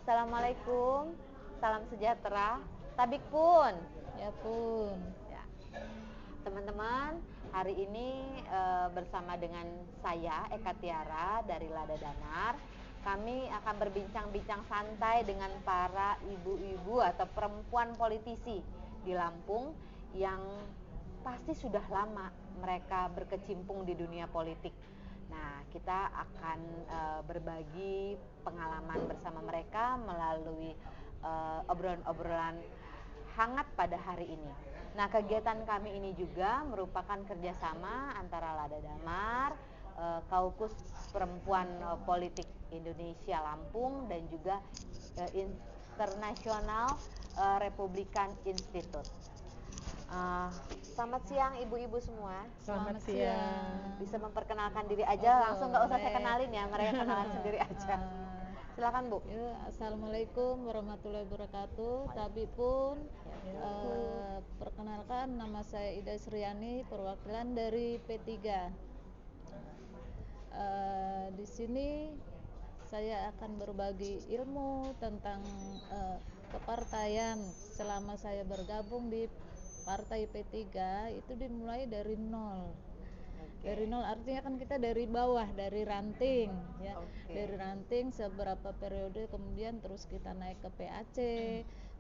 Assalamualaikum, salam sejahtera, tabik pun. Ya pun. Ya. Teman-teman, hari ini bersama dengan saya Eka Tiara dari Lada Danar, kami akan berbincang-bincang santai dengan para ibu-ibu atau perempuan politisi di Lampung yang pasti sudah lama mereka berkecimpung di dunia politik. Nah, kita akan berbagi pengalaman bersama mereka melalui obrolan-obrolan hangat pada hari ini. Nah, kegiatan kami ini juga merupakan kerjasama antara Lada Damar, Kaukus Perempuan Politik Indonesia Lampung, dan juga International Republican Institute. Selamat siang ibu-ibu semua. Selamat siang. Bisa memperkenalkan diri aja, langsung nggak usah saya kenalin ya, mereka kenalan sendiri aja. Silakan Bu. Ya, Assalamualaikum warahmatullahi wabarakatuh. Tapi pun perkenalkan, nama saya Ida Sriani, perwakilan dari P3. Di sini saya akan berbagi ilmu tentang kepartaian selama saya bergabung di Partai P3. Itu dimulai dari nol. Dari nol artinya kan kita dari bawah, dari ranting ya. Dari ranting seberapa periode, kemudian terus kita naik ke PAC.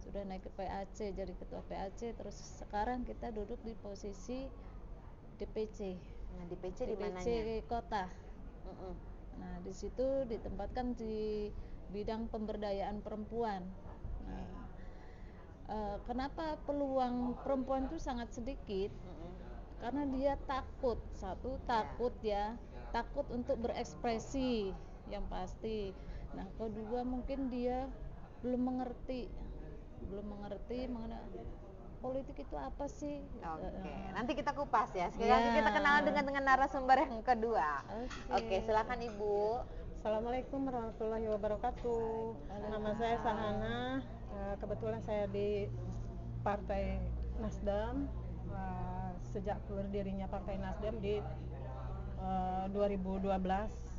Sudah naik ke PAC jadi ketua PAC, terus sekarang kita duduk di posisi DPC. Nah, DPC di mananya? DPC kota. Nah, di situ ditempatkan di bidang pemberdayaan perempuan. Nah, kenapa peluang perempuan itu sangat sedikit? Karena dia takut. Satu, takut ya, takut untuk berekspresi yang pasti. Nah, kedua mungkin dia belum mengerti mengenai politik itu apa sih. Oke, nanti kita kupas ya. Sekarang kita kenalan dengan narasumber yang kedua. Oke, silakan Ibu. Assalamualaikum warahmatullahi wabarakatuh. Nama saya Sahana. Kebetulan saya di Partai Nasdem sejak berdirinya Partai Nasdem di 2012.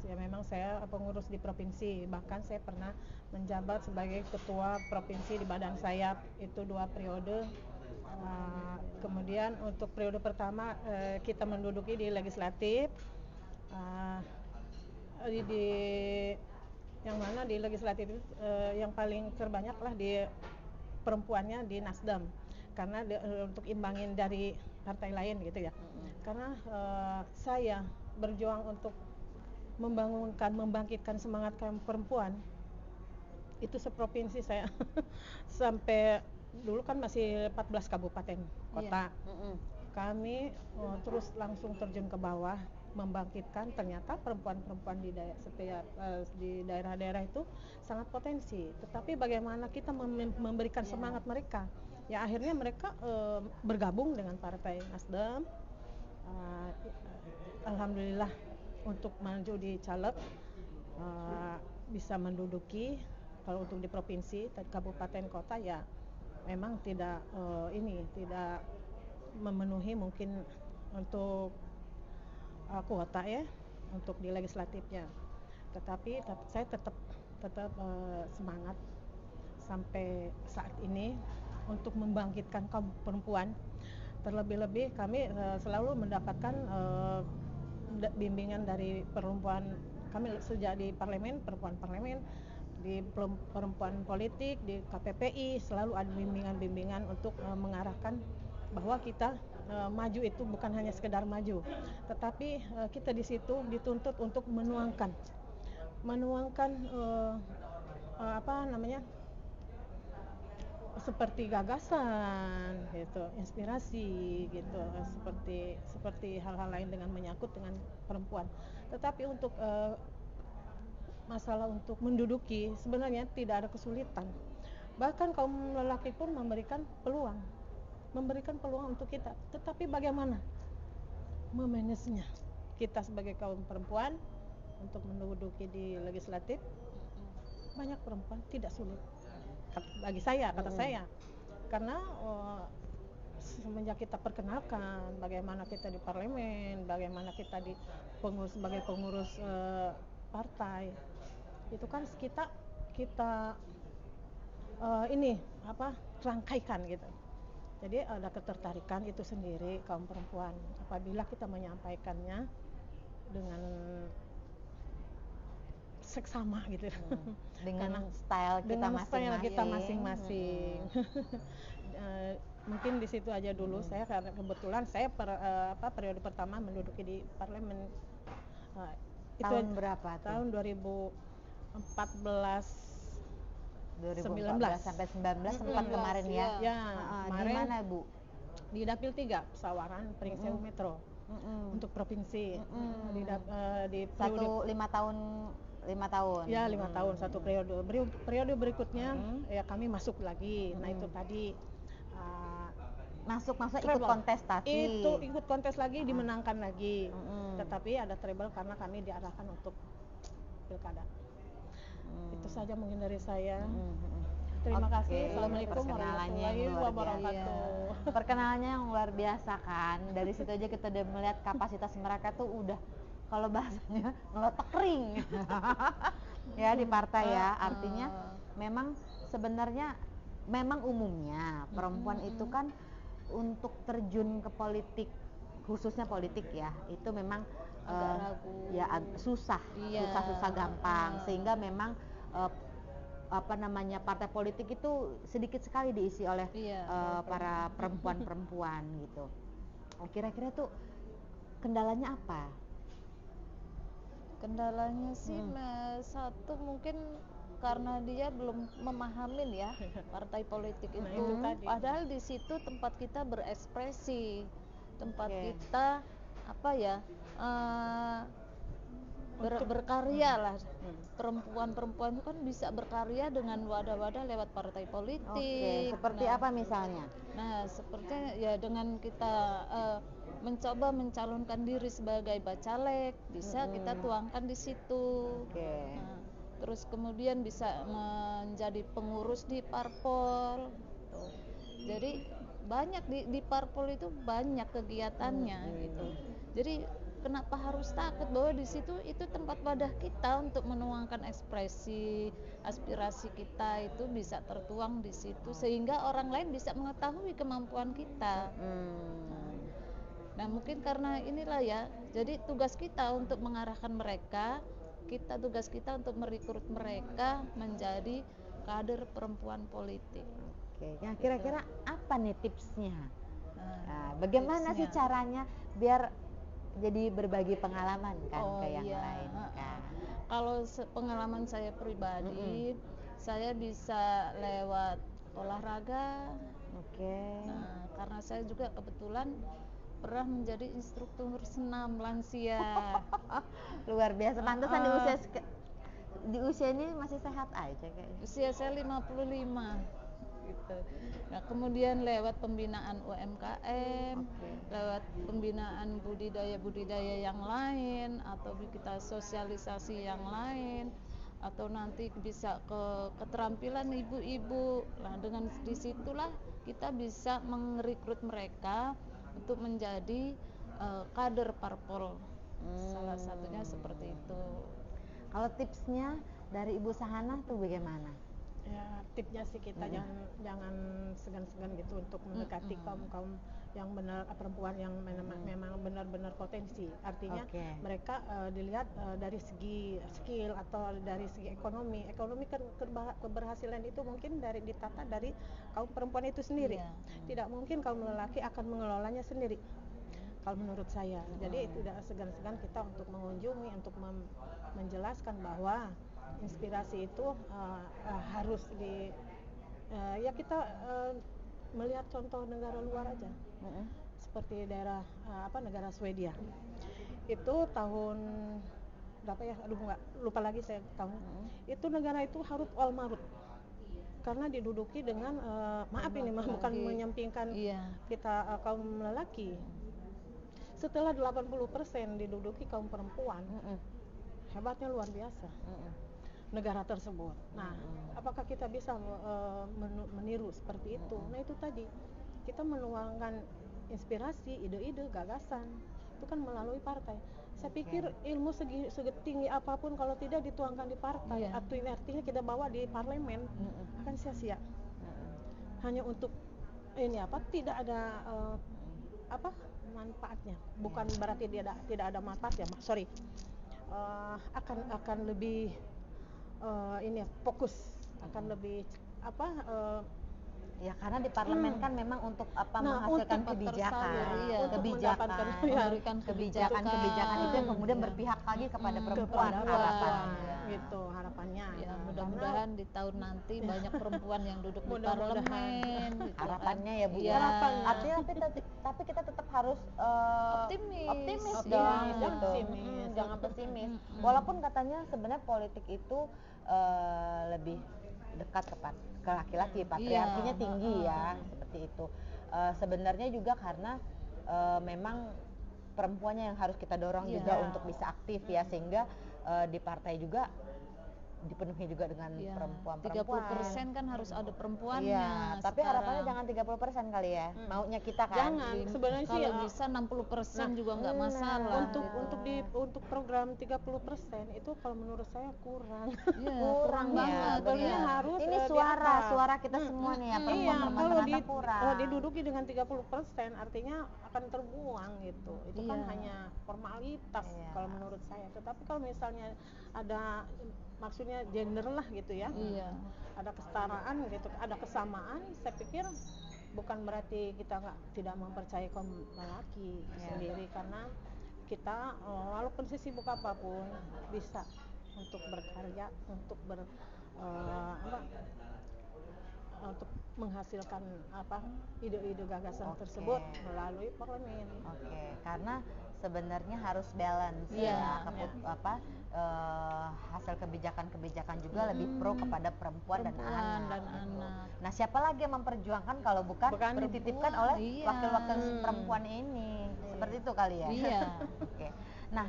Ya, memang saya pengurus di provinsi. Bahkan saya pernah menjabat sebagai ketua provinsi di Badan Sayap, itu 2 periode. Kemudian untuk periode pertama kita menduduki di legislatif. Di yang mana di legislatif yang paling terbanyak lah di perempuannya di Nasdem, karena untuk imbangin dari partai lain gitu ya. Karena saya berjuang untuk membangkitkan semangat kaum perempuan itu seprovinsi saya. Sampai dulu kan masih 14 kabupaten kota. Kami terus langsung terjun ke bawah membangkitkan. Ternyata perempuan-perempuan di daerah-daerah itu sangat potensi, tetapi bagaimana kita memberikan semangat mereka. Ya, akhirnya mereka bergabung dengan Partai Nasdem. Alhamdulillah untuk maju di caleg, bisa menduduki. Kalau untuk di provinsi, kabupaten kota ya memang tidak tidak memenuhi mungkin untuk kuota ya untuk di legislatifnya. Tetapi saya tetap semangat sampai saat ini untuk membangkitkan kaum perempuan. Terlebih-lebih kami selalu mendapatkan bimbingan dari perempuan. Kami sejak di parlemen, perempuan parlemen, di perempuan politik, di KPPI selalu ada bimbingan-bimbingan untuk mengarahkan bahwa kita maju itu bukan hanya sekedar maju, tetapi kita di situ dituntut untuk menuangkan seperti gagasan gitu, inspirasi gitu, seperti hal-hal lain dengan menyangkut dengan perempuan. Tetapi untuk masalah untuk menduduki sebenarnya tidak ada kesulitan. Bahkan kaum lelaki pun memberikan peluang untuk kita. Tetapi bagaimana memanagenya kita sebagai kaum perempuan untuk menduduki di legislatif? Banyak perempuan tidak sulit bagi saya, kata saya, karena semenjak kita perkenalkan bagaimana kita di parlemen, bagaimana kita sebagai pengurus partai, itu kan kita ini apa rangkaikan gitu. Jadi ada ketertarikan itu sendiri kaum perempuan apabila kita menyampaikannya dengan seksama gitu. Dengan style kita Dengan style masing-masing. kita masing-masing. Mungkin di situ aja dulu saya karena kebetulan saya periode pertama menduduki di parlemen. Tahun berapa tuh? Tahun 2014 2014 sampai 19 sempat kemarin ya. Ya, Di kemarin mana Bu? di Dapil 3 Pesawaran Pringsewu Metro untuk provinsi. Di Satu 5 tahun. Ya 5 tahun satu periode. Periode berikutnya ya kami masuk lagi. Nah itu tadi Maksudnya ikut treble. kontestasi. Itu ikut kontes lagi dimenangkan lagi. Tetapi ada treble karena kami diarahkan untuk pilkada. Itu saja mungkin dari saya. Terima kasih. Assalamualaikum warahmatullahi wabarakatuh. Perkenalannya yang luar biasa kan. Dari situ aja kita udah melihat kapasitas mereka tuh udah kalau bahasanya ngelotok kering. Ya di partai ya. Artinya memang sebenarnya memang umumnya perempuan itu kan untuk terjun ke politik, khususnya politik ya, itu memang ya susah gampang, sehingga memang partai politik itu sedikit sekali diisi oleh para perempuan-perempuan gitu. Kira-kira tuh kendalanya apa? Kendalanya sih satu mungkin karena dia belum memahamin ya partai politik itu. Padahal di situ tempat kita berekspresi, tempat kita berkarya lah. Perempuan-perempuan itu kan bisa berkarya dengan wadah-wadah lewat partai politik. Seperti apa misalnya? Nah, sepertinya ya dengan kita mencoba mencalonkan diri sebagai bacalek, bisa kita tuangkan di situ. Nah, terus kemudian bisa menjadi pengurus di parpol. Jadi banyak di parpol itu banyak kegiatannya gitu. Jadi kenapa harus takut bahwa di situ itu tempat wadah kita untuk menuangkan ekspresi aspirasi kita itu bisa tertuang di situ sehingga orang lain bisa mengetahui kemampuan kita. Nah mungkin karena inilah ya, jadi tugas kita untuk mengarahkan mereka, tugas kita untuk merekrut mereka menjadi kader perempuan politik. Nah kira-kira apa nih tipsnya? Bagaimana sih caranya biar jadi berbagi pengalaman kan ke yang lain kan? Kalau pengalaman saya pribadi, saya bisa lewat olahraga. Nah, karena saya juga kebetulan pernah menjadi instruktur senam lansia. Luar biasa, pantesan di usia ini masih sehat aja kayaknya. Usia saya 55 gitu. Nah, kemudian lewat pembinaan UMKM, lewat pembinaan budidaya yang lain, atau kita sosialisasi yang lain, atau nanti bisa ke keterampilan ibu-ibu. Nah, dengan disitulah kita bisa merekrut mereka untuk menjadi kader parpol. Salah satunya seperti itu. Kalau tipsnya dari Ibu Sahana tuh bagaimana? Ya tipsnya sih kita jangan segan-segan gitu untuk mendekati kaum yang benar, perempuan yang memang benar-benar potensi. Artinya mereka dilihat dari segi skill atau dari segi ekonomi kan keberhasilan itu mungkin ditata dari kaum perempuan itu sendiri. Tidak mungkin kaum lelaki akan mengelolanya sendiri kalau menurut saya. Jadi tidak segan-segan kita untuk mengunjungi, untuk menjelaskan bahwa inspirasi itu harus kita melihat contoh negara luar aja. Seperti daerah negara Swedia. Itu tahun berapa ya? Nggak lupa lagi saya tahun. Itu negara itu harus Walmarut. Karena diduduki dengan bukan menyampingkan kita kaum lelaki. Setelah 80% diduduki kaum perempuan. Hebatnya luar biasa. Negara tersebut. Nah, apakah kita bisa meniru seperti itu? Nah, itu tadi kita menuangkan inspirasi, ide-ide, gagasan itu kan melalui partai. Saya pikir ilmu setinggi apapun kalau tidak dituangkan di partai, Iya. atau ini artinya kita bawa di parlemen, akan sia-sia. Hanya untuk ini apa? Tidak ada apa manfaatnya. Bukan berarti tidak ada manfaat ya, sorry. Akan lebih ini fokus, akan lebih apa? Ya karena di parlemen kan memang untuk apa Nah, menghasilkan untuk kebijakan, tersalur, iya. Untuk kebijakan, mendapatkan, ya, memberikan kebijakan itu yang kemudian Iya. berpihak lagi kepada perempuan kepada harapannya. gitu harapannya. Ya, Nah, mudah-mudahan di tahun nanti banyak perempuan yang duduk di Mudah-mudahan. parlemen gitu kan. Harapannya ya Bu. Iya. Harapannya. Artinya tapi kita tetap harus Optimis. optimis Iya. dong Jangan gitu. pesimis. Jangan pesimis. Walaupun katanya sebenarnya politik itu lebih dekat ke laki-laki, patriarkinya Iya. tinggi ya, seperti itu. Sebenarnya juga karena memang perempuannya yang harus kita dorong Iya. juga untuk bisa aktif ya, sehingga di partai juga dipenuhi juga dengan Iya. perempuan-perempuan. 30% kan harus ada perempuannya. Iya, tapi harapannya jangan 30% kali ya. Maunya kita kan. Jangan, sebenarnya sih Kalau bisa 60% juga nggak masalah. untuk program 30% itu kalau menurut saya kurang. Iya, Kurang ya, banget. Sebenarnya Iya. harus Ini di suara atas. kita semua nih ya, Iya, perempuan-perempuan kalau ternyata kurang. diduduki dengan 30% artinya akan terbuang gitu. Itu kan Iya. hanya formalitas Iya. kalau menurut saya. Tetapi kalau misalnya ada maksudnya gender lah gitu ya. Iya. Ada kesetaraan gitu, ada kesamaan, saya pikir bukan berarti kita tidak mempercayai kaum lelaki sendiri, karena kita walaupun sesibuk apapun bisa untuk berkarya, untuk untuk menghasilkan ide-ide gagasan tersebut melalui parlemen. Oke, karena sebenarnya harus balance Iya. ya, hasil kebijakan-kebijakan juga lebih pro kepada perempuan dan anak. Gitu. Nah, siapa lagi yang memperjuangkan kalau bukan dititipkan oleh Iya. wakil-wakil perempuan ini? Seperti itu kali ya. Iya. Oke. Nah,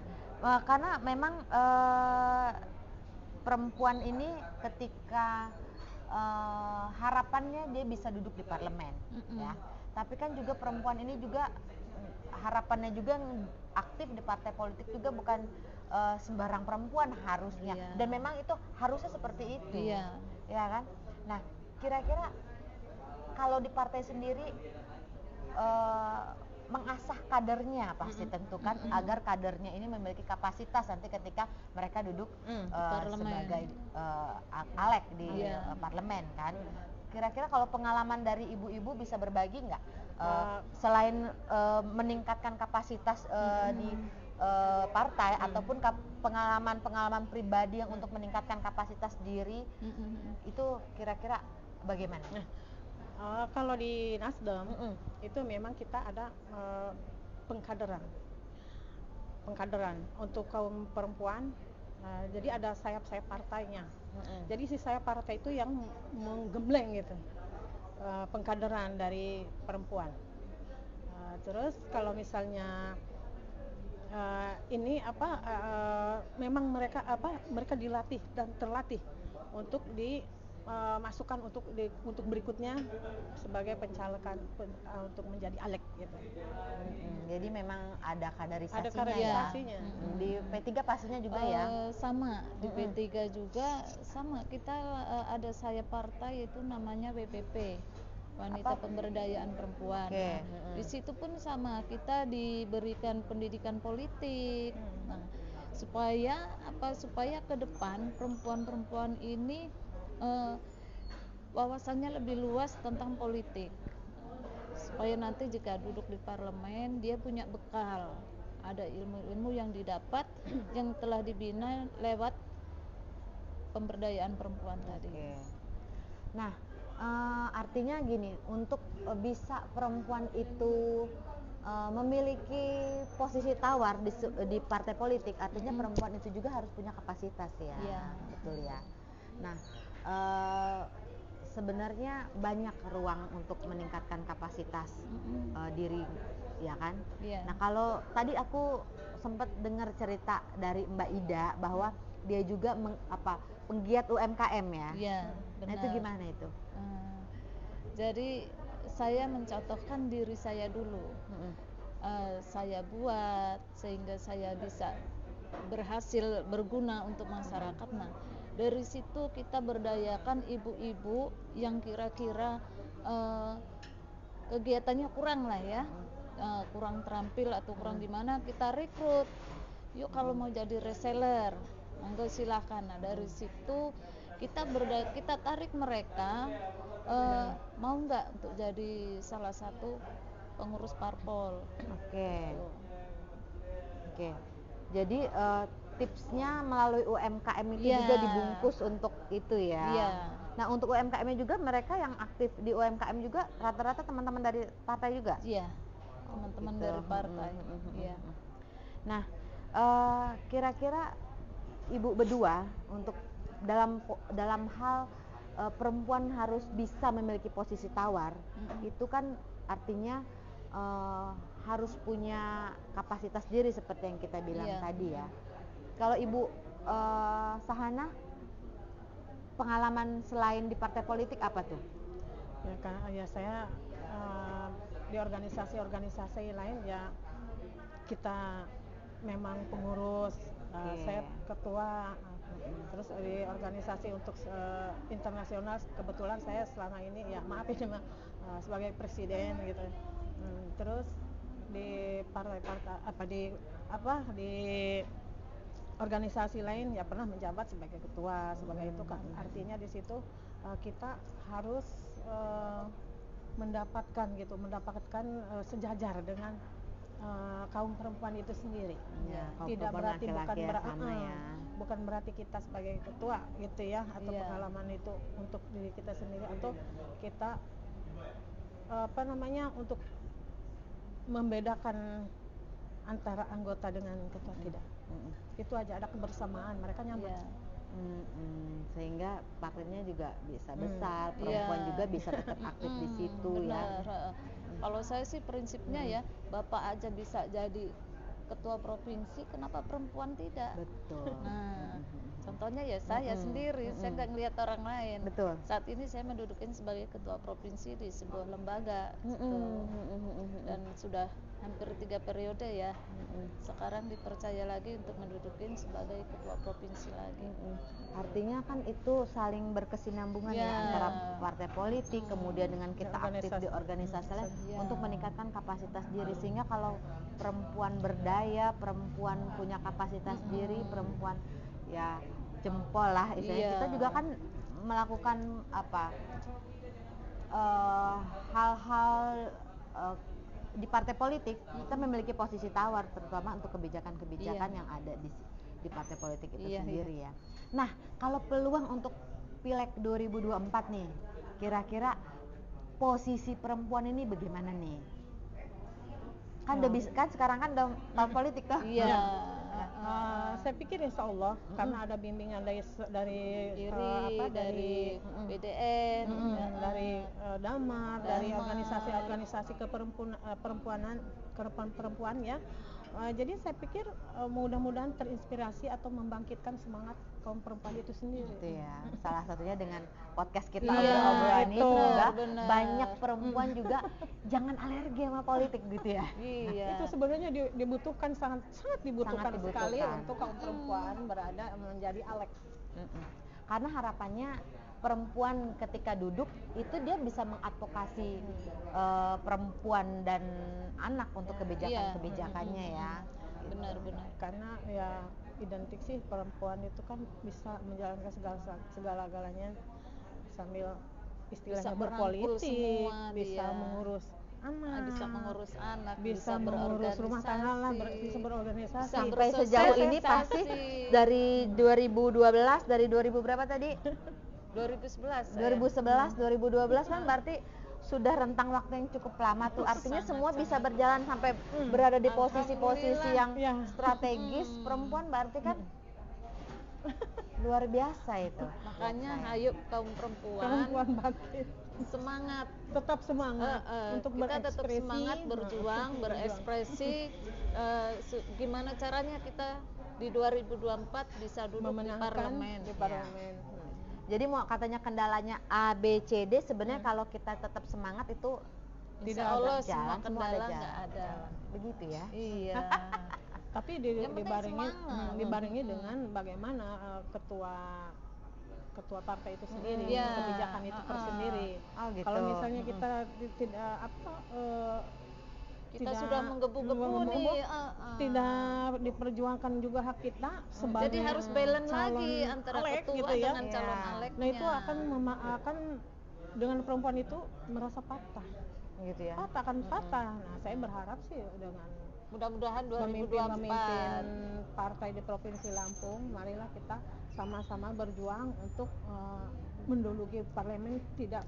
karena memang perempuan ini ketika harapannya dia bisa duduk di parlemen, ya. Tapi kan juga perempuan ini juga harapannya juga aktif di partai politik juga bukan sembarang perempuan harusnya. Iya. Dan memang itu harusnya seperti itu. Iya. Ya kan? Nah, kira-kira kalau di partai sendiri mengasah kadernya pasti tentu kan, agar kadernya ini memiliki kapasitas nanti ketika mereka duduk sebagai alek di parlemen kan. Kira-kira kalau pengalaman dari ibu-ibu bisa berbagi nggak, selain meningkatkan kapasitas di partai ataupun pengalaman-pengalaman pribadi yang untuk meningkatkan kapasitas diri, itu kira-kira bagaimana? Kalau di Nasdem itu memang kita ada pengkaderan untuk kaum perempuan. Jadi ada sayap-sayap partainya. Jadi si sayap partai itu yang menggembleng gitu pengkaderan dari perempuan. Terus kalau misalnya memang mereka dilatih dan terlatih untuk masukkan untuk berikutnya sebagai pencalekan untuk menjadi alek gitu. Jadi memang ada kaderisasinya, Ada kaderisasinya. ya. Di P3 pastinya juga ya. Sama di P3 juga sama, kita ada sayap partai itu namanya WPP, Wanita Pemberdayaan Perempuan. Oke. Nah, di situ pun sama, kita diberikan pendidikan politik. Nah, supaya ke depan perempuan-perempuan ini wawasannya lebih luas tentang politik, supaya nanti jika duduk di parlemen dia punya bekal, ada ilmu-ilmu yang didapat yang telah dibina lewat pemberdayaan perempuan tadi. Nah, artinya gini, untuk bisa perempuan itu memiliki posisi tawar di partai politik, artinya perempuan itu juga harus punya kapasitas ya. Iya. Betul ya. Nah, sebenarnya banyak ruang untuk meningkatkan kapasitas diri, ya kan? Iya. Nah, kalau tadi aku sempat dengar cerita dari Mbak Ida bahwa dia juga penggiat UMKM ya. Iya, Nah, benar. itu gimana itu? Jadi saya mencontohkan diri saya dulu. saya buat sehingga saya bisa berhasil berguna untuk masyarakat. Nah, dari situ kita berdayakan ibu-ibu yang kira-kira kegiatannya kurang lah ya, kurang terampil atau kurang gimana, kita rekrut. Yuk kalau mau jadi reseller, monggo silakan. Nah, dari situ kita tarik mereka, mau nggak untuk jadi salah satu pengurus parpol. Oke. Oke. Jadi tipsnya melalui UMKM itu Iya. juga dibungkus untuk itu ya. Iya. Nah, untuk UMKM juga mereka yang aktif di UMKM juga rata-rata teman-teman dari partai juga. Iya, teman-teman Gitu. dari partai. Iya. Nah, kira-kira ibu berdua untuk dalam hal perempuan harus bisa memiliki posisi tawar, itu kan artinya harus punya kapasitas diri seperti yang kita bilang Iya. tadi ya. Kalau Ibu Sahana, pengalaman selain di partai politik apa tuh? Ya saya di organisasi-organisasi lain ya kita memang pengurus, saya ketua, terus di organisasi untuk internasional kebetulan saya selama ini ya maaf ini sebagai presiden gitu. Terus di partai-partai di organisasi lain ya pernah menjabat sebagai ketua, sebagai itu kan artinya di situ kita harus mendapatkan sejajar dengan kaum perempuan itu sendiri. Ya, Tidak berarti ya. bukan berarti kita sebagai ketua gitu ya atau pengalaman itu untuk diri kita sendiri atau kita untuk membedakan antara anggota dengan ketua, tidak. Itu aja ada kebersamaan, mereka nyaman. Sehingga partainya juga bisa besar, perempuan juga bisa tetap aktif di situ. Benar. Ya. Kalau saya sih prinsipnya ya, bapak aja bisa jadi ketua provinsi, kenapa perempuan tidak? Betul. Nah, contohnya ya saya sendiri, saya nggak ngelihat orang lain. Betul. Saat ini saya mendudukin sebagai ketua provinsi di sebuah lembaga, dan sudah hampir 3 periode ya. Sekarang dipercaya lagi untuk mendudukin sebagai ketua provinsi lagi. Artinya kan itu saling berkesinambungan ya antara partai politik, kemudian dengan kita aktif di organisasi lain untuk meningkatkan kapasitas diri, sehingga kalau perempuan berdaya, perempuan punya kapasitas diri, perempuan ya jempol lah istilahnya. Kita juga kan melakukan hal-hal di partai politik, kita memiliki posisi tawar terutama untuk kebijakan-kebijakan yang ada di partai politik itu sendiri ya. Nah, kalau peluang untuk Pileg 2024 nih, kira-kira posisi perempuan ini bagaimana nih? Kan udah bisa, kan sekarang kan udah tahun politik tuh. Iya. Saya pikir insya Allah karena ada bimbingan dari BDN, dari Damar, dari organisasi-organisasi perempuan ya. Jadi saya pikir mudah-mudahan terinspirasi atau membangkitkan semangat kaum perempuan itu sendiri. Gitu ya. Salah satunya dengan podcast kita Iya, obrolan ini, semoga benar. banyak perempuan juga jangan alergi sama politik gitu ya. Iya. Itu sebenarnya dibutuhkan, sangat dibutuhkan sekali dibutuhkan. untuk kaum perempuan berada menjadi alek. Karena harapannya perempuan ketika duduk itu dia bisa mengadvokasi perempuan dan anak untuk kebijakan-kebijakannya ya. Benar-benar. Karena ya identik sih perempuan itu kan bisa menjalankan segala-galanya sambil istilahnya Bisa berpolitik, semua bisa dia. mengurus anak, Bisa mengurus anak, bisa mengurus rumah tangga lah, bisa berorganisasi. Bisa Sampai sejauh ini pasti dari 2012, dari 2000 berapa tadi? 2011. 2012 kan berarti sudah rentang waktu yang cukup lama tuh. Artinya semua bisa berjalan sampai berada di posisi-posisi yang strategis. Perempuan berarti kan luar biasa itu. Makanya ayo kaum perempuan bangkit, semangat, tetap semangat untuk kita tetap berekspresi, semangat berjuang, berekspresi. Gimana caranya kita di 2024 bisa duduk di parlemen. Jadi mau katanya kendalanya A, B, C, D, sebenarnya kalau kita tetap semangat itu Tidak Insya Allah ada. semua Jalan, semua ada kendala jalan. nggak ada. Begitu ya. Iya. Tapi Yang penting dibarengi semangat. dibarengi dengan bagaimana ketua partai itu sendiri, Iya. kebijakan itu tersendiri. Oh gitu. Kalau misalnya kita tidak Kita tidak sudah menggebu-gebu menggebu-gebu, nih. tidak diperjuangkan juga hak kita sebagai Jadi harus balance calon lagi antara alek ketua gitu ya. dengan calon Iya. aleknya. Nah itu akan dengan perempuan itu merasa patah, Gitu ya. akan patah. Nah saya berharap sih dengan Mudah-mudahan memimpin 2024 partai di Provinsi Lampung, marilah kita sama-sama berjuang untuk menduduki parlemen. Tidak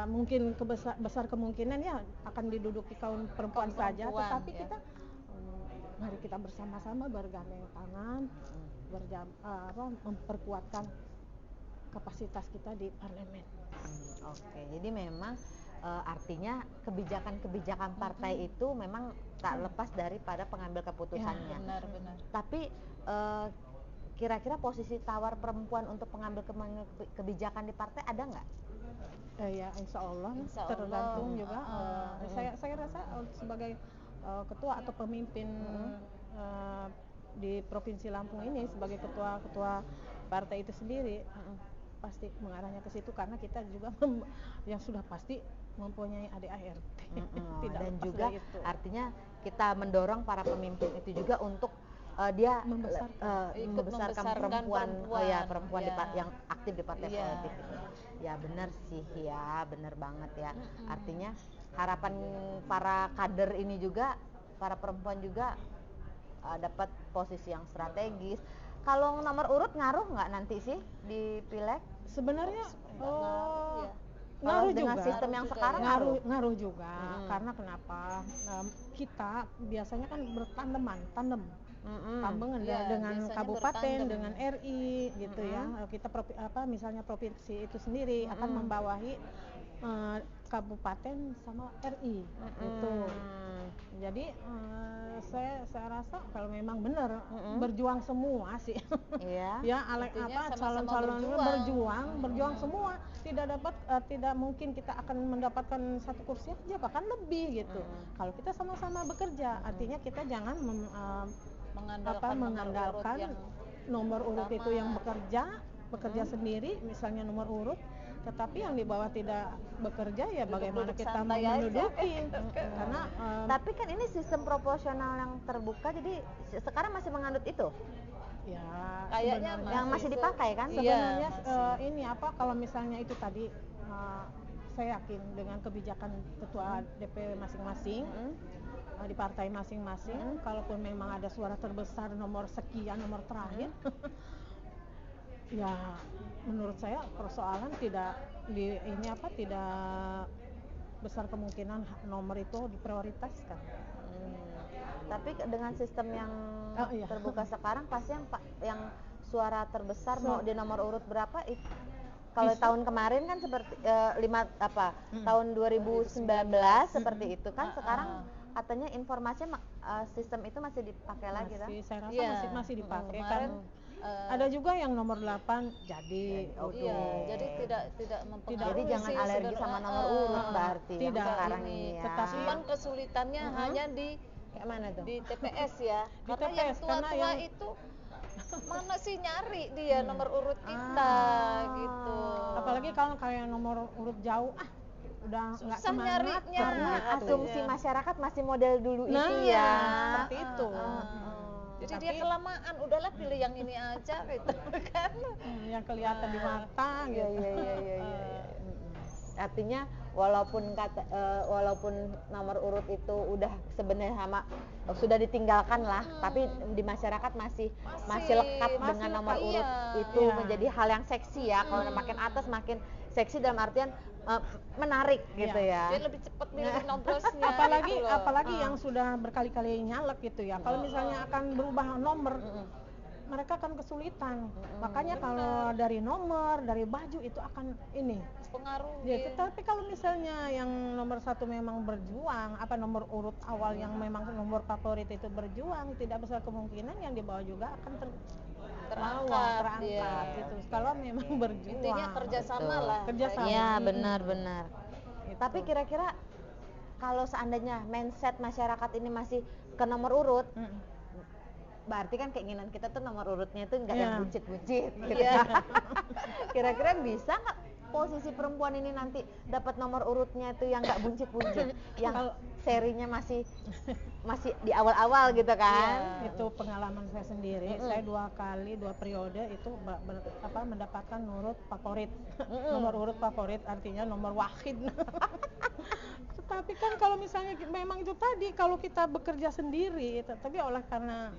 mungkin besar kemungkinan ya akan diduduki kaum perempuan saja, tetapi ya. kita mari kita bersama-sama bergandeng tangan, memperkuatkan kapasitas kita di parlemen. Oke, jadi memang artinya kebijakan-kebijakan partai itu memang tak lepas daripada pengambil keputusannya. Benar-benar. Tapi kira-kira posisi tawar perempuan untuk pengambil kebijakan di partai ada nggak? Ya insya Allah Insya tergantung Allah. juga. Saya rasa sebagai ketua atau pemimpin di Provinsi Lampung ini, sebagai ketua partai itu sendiri, pasti mengarahnya ke situ, karena kita juga yang sudah pasti mempunyai ADART. Tidak Dan lepas juga dari itu. artinya kita mendorong para pemimpin itu juga untuk dia Ikut membesarkan membesarkan perempuan ya. yang aktif di partai Iya. politik itu. Ya benar sih ya, benar banget ya. Artinya harapan para kader ini juga, para perempuan juga dapat posisi yang strategis. Kalau nomor urut ngaruh nggak nanti sih di pileg? Sebenarnya Ngaruh, ya. Kalau ngaruh dengan juga. sistem yang Ngaruh juga sekarang ya. ngaruh juga. Karena kenapa? Kita biasanya kan tandem Ya, dengan biasanya kabupaten, bertandem. dengan RI gitu ya. Kita misalnya provinsi itu sendiri akan membawahi kabupaten sama RI itu. Jadi saya rasa kalau memang benar berjuang semua sih. Iya. Ya Intinya sama-sama calon-calon berjuang semua, tidak mungkin kita akan mendapatkan satu kursi aja, bahkan lebih gitu. Kalau kita sama-sama bekerja, artinya kita jangan mengandalkan nomor urut itu yang bekerja sendiri, misalnya nomor urut, tetapi yang di bawah tidak bekerja, ya bagaimana kita santai aja. menduduki. Karena Tapi kan ini sistem proporsional yang terbuka, jadi sekarang masih menganut itu. ya Kayaknya sebenarnya Yang masih dipakai kan? sebenarnya masih. ini kalau misalnya itu tadi saya yakin dengan kebijakan ketua DP masing-masing di partai masing-masing, kalaupun memang ada suara terbesar nomor sekian, nomor terakhir, ya menurut saya persoalan tidak besar kemungkinan nomor itu diprioritaskan. Tapi dengan sistem yang Iya. terbuka sekarang pasti yang suara terbesar mau di nomor urut berapa itu. Kalau tahun kemarin kan seperti tahun 2019 seperti itu kan. Sekarang katanya informasinya sistem itu masih dipakai lagi kan? Saya rasa Iya. masih dipakai Kemarin, kan. Ada juga yang nomor 8 jadi. Iya, jadi tidak mempengaruhi. Jadi jangan sih alergi sama nomor urut berarti yang Tidak. sekarang ini. ini ya. Tetapi Cuman kesulitannya hanya di Kayak mana tuh? di TPS ya. Di Karena yang TPS, karena tua-tua yang- itu mana sih nyari dia nomor urut kita gitu. Apalagi kalau kayak nomor urut jauh, udah nggak Susah semangat nyarinya. Karena Gitu. asumsi masyarakat masih model dulu Nah, itu iya, ya. seperti itu. Jadi Tapi- dia kelamaan, udahlah pilih yang ini aja gitu kan. Yang kelihatan di mata Iya, gitu. iya. Artinya walaupun nomor urut itu udah sebenarnya sudah ditinggalkan lah, tapi di masyarakat masih lekat dengan nomor lekat, urut iya. itu Iya. menjadi hal yang seksi ya. Kalau makin atas makin seksi dalam artian menarik gitu ya. Dia lebih cepat milih noblosnya. apalagi gitu loh. apalagi yang sudah berkali-kali nyalek gitu ya. Kalau misalnya akan berubah nomor, mereka akan kesulitan. Makanya kalau dari nomor, dari baju itu akan ini. pengaruh. Ya, tetapi kalau misalnya yang nomor satu memang berjuang, nomor urut awal yang memang nomor favorit itu berjuang, tidak besar kemungkinan yang di bawah juga akan terangkat dia. gitu. Kalau memang berjuang. Intinya kerjasama Betul. lah. Kerjasama. Iya, benar. Gitu. Tapi kira-kira kalau seandainya mindset masyarakat ini masih ke nomor urut, berarti kan keinginan kita tuh nomor urutnya itu nggak yang Iya. buncit-buncit gitu. Iya. Kira-kira bisa nggak posisi perempuan ini nanti dapat nomor urutnya itu yang nggak buncit-buncit, yang Kalau- serinya masih di awal-awal gitu kan? Itu pengalaman saya sendiri. Saya 2 periode itu mendapatkan nomor favorit. Nomor urut favorit artinya nomor wahid. Tetapi kan kalau misalnya memang itu tadi, kalau kita bekerja sendiri, tapi oleh karena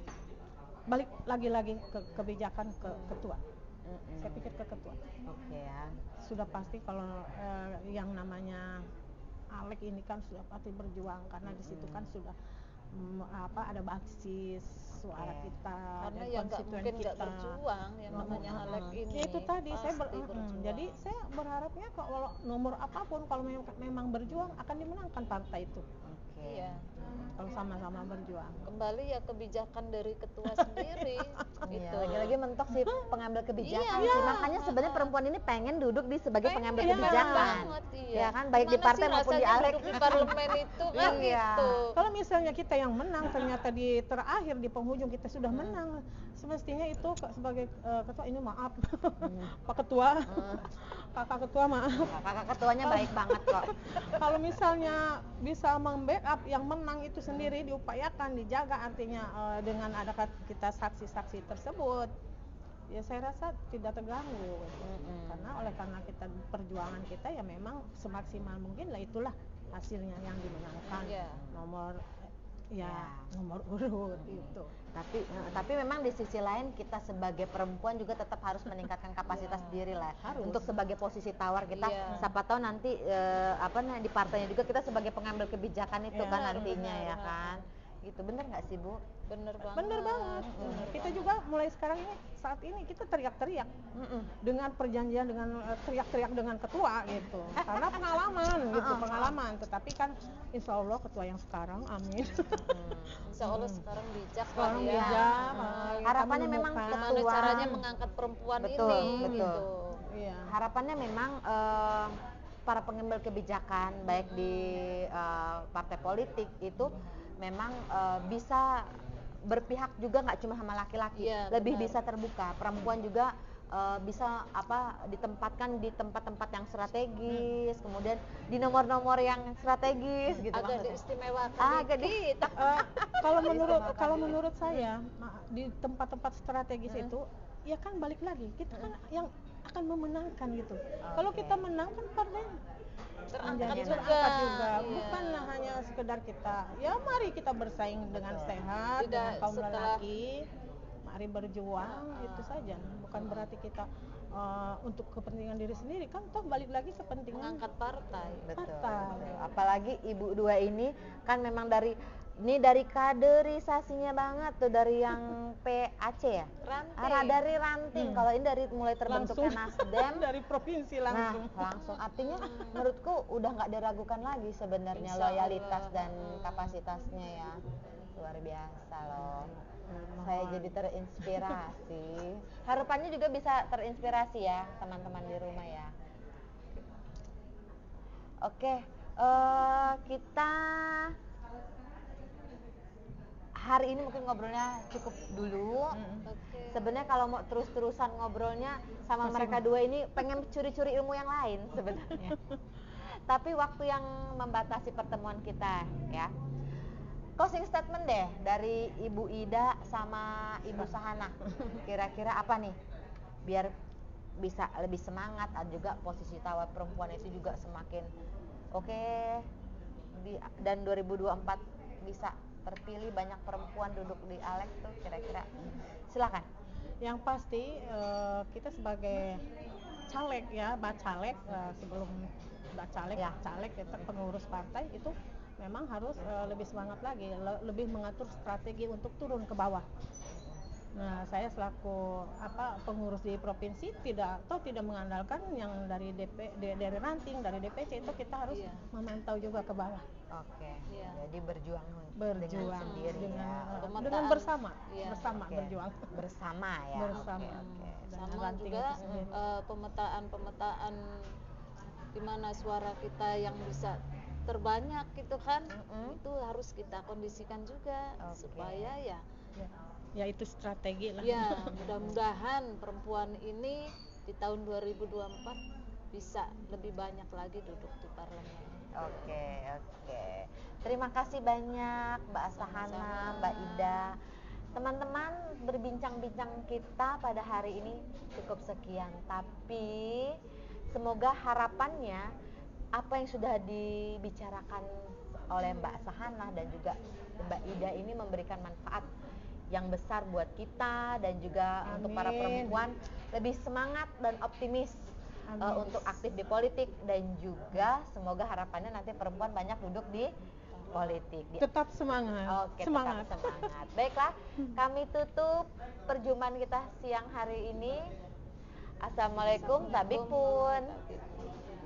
balik lagi-lagi ke kebijakan ke ketua. Saya pikir ke ketua. Oke ya. Sudah pasti kalau yang namanya Alek ini kan sudah pasti berjuang, karena di situ kan sudah ada basis suara Oke. kita Karena dan yang nggak konstituen mungkin nggak kita. berjuang yang namanya Alek ini. Ya itu tadi saya pasti berjuang. jadi saya berharapnya kalau nomor apapun, kalau memang berjuang akan dimenangkan partai itu. Oke. Iya. Kalau sama-sama berjuang. Kembali ya kebijakan dari ketua sendiri Iya, gitu. lagi-lagi mentok sih pengambil kebijakan Iya. sih. Makanya sebenarnya perempuan ini pengen duduk sebagai pengambil Iya, kebijakan. banget, iya. Ya kan, baik di Gimana partai sih maupun di rasanya Alek. duduk di parlemen itu kan Iya. gitu. Kalau misalnya kita yang menang, ternyata di terakhir di penghujung kita sudah menang, semestinya itu sebagai ketua ini maaf, Pak Ketua, Kakak Ketua maaf. Kakak ketuanya baik banget kok. Kalau misalnya bisa membackup yang menang itu sendiri, diupayakan, dijaga, artinya dengan ada kita saksi-saksi tersebut, ya saya rasa tidak terganggu. Karena karena kita perjuangan kita ya memang semaksimal mungkin lah, itulah hasilnya yang dimenangkan. Iya. Nomor urut itu. Tapi memang di sisi lain kita sebagai perempuan juga tetap harus meningkatkan kapasitas diri lah. Harus. Untuk sebagai posisi tawar kita, Iya. siapa tahu nanti di partainya juga kita sebagai pengambil kebijakan itu Iya, kan nantinya benar. ya kan. Gitu, bener nggak sih Bu? Bener banget. Bener banget. Kita juga mulai sekarang ini, saat ini kita teriak-teriak dengan perjanjian, dengan teriak-teriak dengan ketua gitu. Karena pengalaman gitu, pengalaman. Tetapi kan insya Allah ketua yang sekarang, amin. Insya Allah sekarang bijak Sekarang kali ya. bijak, kita Harapannya memang menemukan. Gimana Ketua. caranya mengangkat perempuan Betul, ini betul. gitu. Iya. Harapannya memang para pengambil kebijakan baik di partai politik itu memang bisa berpihak juga, nggak cuma sama laki-laki, Iya, lebih benar. bisa terbuka. Perempuan juga bisa ditempatkan di tempat-tempat yang strategis, kemudian di nomor-nomor yang strategis gitu Agak maksudnya. diistimewakan Agak dikit. Kalau menurut saya di tempat-tempat strategis itu ya kan balik lagi kita kan yang akan memenangkan gitu. Kalau kita menang kan partai Terangkat menjadi juga. terangkat juga, Iya. bukanlah hanya sekedar kita. Ya mari kita bersaing dengan sehat, Tidak dengan kaum setelah- lelaki. Mari berjuang, itu saja. Bukan berarti kita untuk kepentingan diri sendiri, kan toh balik lagi kepentingan Mengangkat partai. Betul, partai. betul. Apalagi ibu dua ini kan memang dari kaderisasinya banget tuh, dari yang PAC ya, Ranting. dari ranting. Kalau ini dari mulai terbentuknya Nasdem, dari provinsi nah langsung. langsung artinya menurutku udah nggak diragukan lagi sebenarnya Insya loyalitas Allah. dan kapasitasnya ya, luar biasa loh. Saya jadi terinspirasi. Harapannya juga bisa terinspirasi ya teman-teman di rumah ya. Oke, kita hari ini mungkin ngobrolnya cukup dulu. Oke. Sebenarnya kalau mau terus-terusan ngobrolnya sama mereka dua ini, pengen curi-curi ilmu yang lain sebenarnya. Tapi waktu yang membatasi pertemuan kita ya. Closing statement deh dari Ibu Ida sama Ibu Sahana. Kira-kira apa nih? Biar bisa lebih semangat, dan juga posisi tawar perempuan itu juga semakin oke. Dan 2024 bisa terpilih banyak perempuan duduk di Alek tuh, kira-kira. Silakan. Yang pasti kita sebagai caleg ya, bacalek, sebelum bacalek, Ya. caleg kita pengurus partai itu memang harus lebih semangat lagi, lebih mengatur strategi untuk turun ke bawah. Nah, saya selaku pengurus di provinsi tidak mengandalkan yang dari dari ranting, dari DPC, itu kita harus Iya. memantau juga ke bawah. Oke. Iya. Jadi berjuang Berjuang dengan sendiri dengan, ya. Pemetaan. dengan bersama, Iya. bersama Oke. berjuang. Bersama ya. Bersama. Oke, oke. Dan Sama ranting juga itu sendiri. pemetaan dimana suara kita yang bisa terbanyak gitu kan. Mm-mm. Itu harus kita kondisikan juga Oke. supaya ya Ya itu strategi lah. ya mudah-mudahan perempuan ini di tahun 2024 bisa lebih banyak lagi duduk di parlemen. Oke. Terima kasih banyak Mbak Asahana, Sama-sama. Mbak Ida. Teman-teman, berbincang-bincang kita pada hari ini cukup sekian. Tapi semoga harapannya apa yang sudah dibicarakan oleh Mbak Asahana dan juga Mbak Ida ini memberikan manfaat yang besar buat kita dan juga untuk para Amin. perempuan lebih semangat dan optimis Amin. untuk aktif di politik, dan juga semoga harapannya nanti perempuan banyak duduk di politik. Tetap semangat. Oke, Semangat. tetap semangat. Baiklah, kami tutup perjumpaan kita siang hari ini. Assalamualaikum, tabik pun.